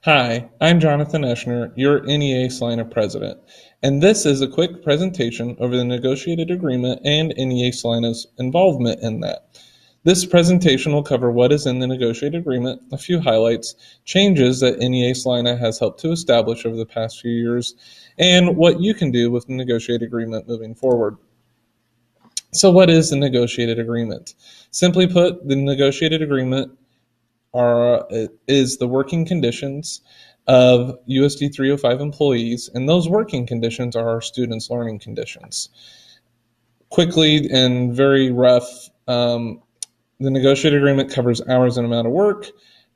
Hi, I'm Jonathan Eschner, your NEA-Salina president, and this is a quick presentation over the negotiated agreement and NEA-Salina's involvement in that. This presentation will cover what is in the negotiated agreement, a few highlights, changes that NEA-Salina has helped to establish over the past few years, and what you can do with the negotiated agreement moving forward. So what is the negotiated agreement? Simply put, the negotiated agreement is the working conditions of USD 305 employees, and those working conditions are our students' learning conditions. Quickly and very rough, the negotiated agreement covers hours and amount of work,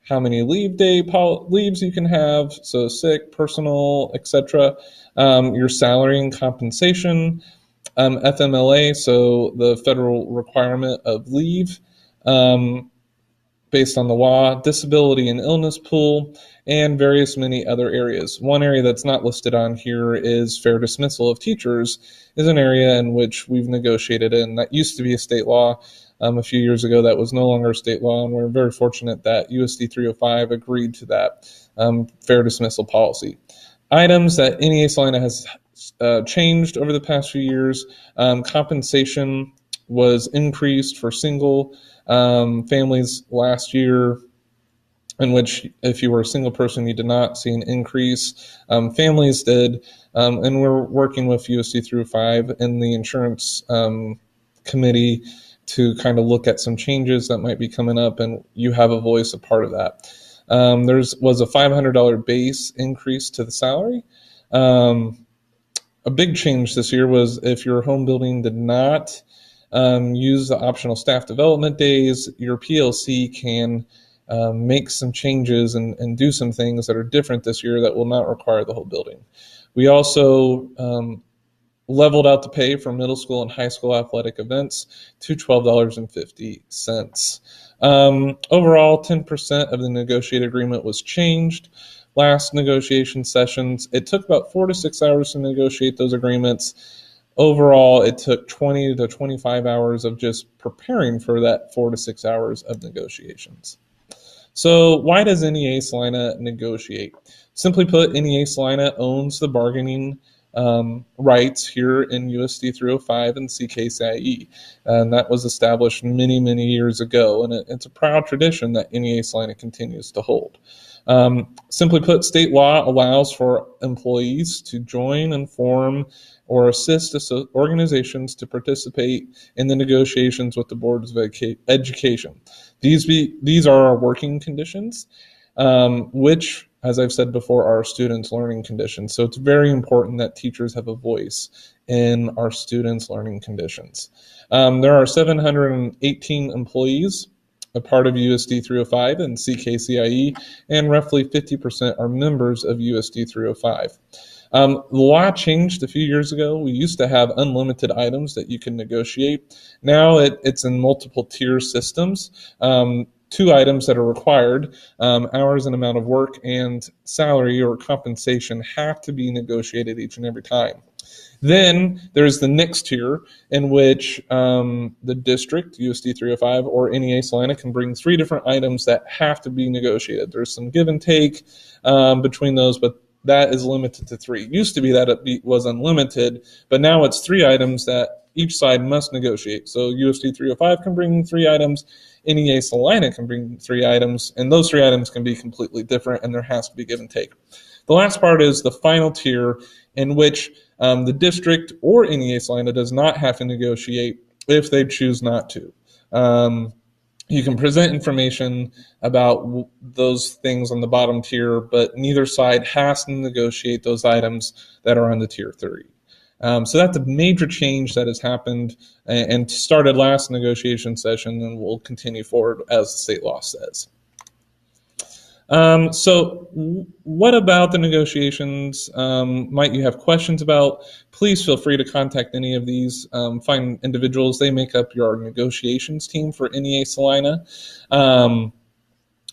how many leaves you can have, so sick, personal, etc., your salary and compensation, FMLA, so the federal requirement of leave, based on the law, disability and illness pool, and various many other areas. One area that's not listed on here is fair dismissal of teachers, is an area in which we've negotiated in. That used to be a state law a few years ago. That was no longer a state law, and we're very fortunate that USD 305 agreed to that fair dismissal policy. Items that NEA-Salina has changed over the past few years, compensation was increased for single families last year, in which if you were a single person, you did not see an increase. Families did, and we're working with USD 305 in the insurance committee to kind of look at some changes that might be coming up, and you have a voice, a part of that. There was a $500 base increase to the salary. A big change this year was if your home building did not use the optional staff development days, your PLC can make some changes and do some things that are different this year that will not require the whole building. We also leveled out the pay for middle school and high school athletic events to $12.50. Overall, 10% of the negotiated agreement was changed. Last negotiation sessions, it took about 4 to 6 hours to negotiate those agreements. Overall, it took 20 to 25 hours of just preparing for that 4 to 6 hours of negotiations. So why does NEA-Salina negotiate? Simply put, NEA-Salina owns the bargaining rights here in USD 305 and CKCIE, and that was established many, many years ago, and it's a proud tradition that NEA-Salina continues to hold. Simply put, state law allows for employees to join and form or assist organizations to participate in the negotiations with the boards of education. These are our working conditions, which, as I've said before, are our students' learning conditions. So it's very important that teachers have a voice in our students' learning conditions. There are 718 employees, a part of USD 305 and CKCIE, and roughly 50% are members of USD 305. The law changed a few years ago. We used to have unlimited items that you can negotiate. Now it's in multiple tier systems. 2 items that are required, hours and amount of work and salary or compensation, have to be negotiated each and every time. Then there's the next tier in which the district, USD 305 or NEA-Salina, can bring 3 different items that have to be negotiated. There's some give and take between those, but that is limited to 3. It used to be that it was unlimited, but now it's 3 items that each side must negotiate. So USD 305 can bring 3 items, NEA-Salina can bring 3 items, and those 3 items can be completely different, and there has to be give and take. The last part is the final tier, in which the district or NEA-Salina does not have to negotiate if they choose not to. You can present information about those things on the bottom tier, but neither side has to negotiate those items that are on the tier 3. So that's a major change that has happened and started last negotiation session and will continue forward as the state law says. So what about the negotiations might you have questions about? Please feel free to contact any of these fine individuals. They make up your negotiations team for NEA-Salina.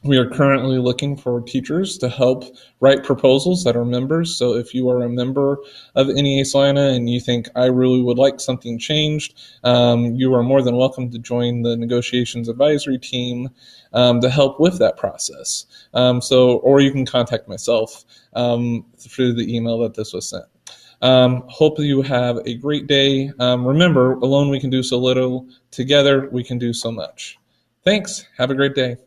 We are currently looking for teachers to help write proposals that are members. So if you are a member of NEA-Salina and you think I really would like something changed, you are more than welcome to join the negotiations advisory team to help with that process. Or you can contact myself through the email that this was sent. Hope you have a great day. Remember, alone we can do so little. Together we can do so much. Thanks. Have a great day.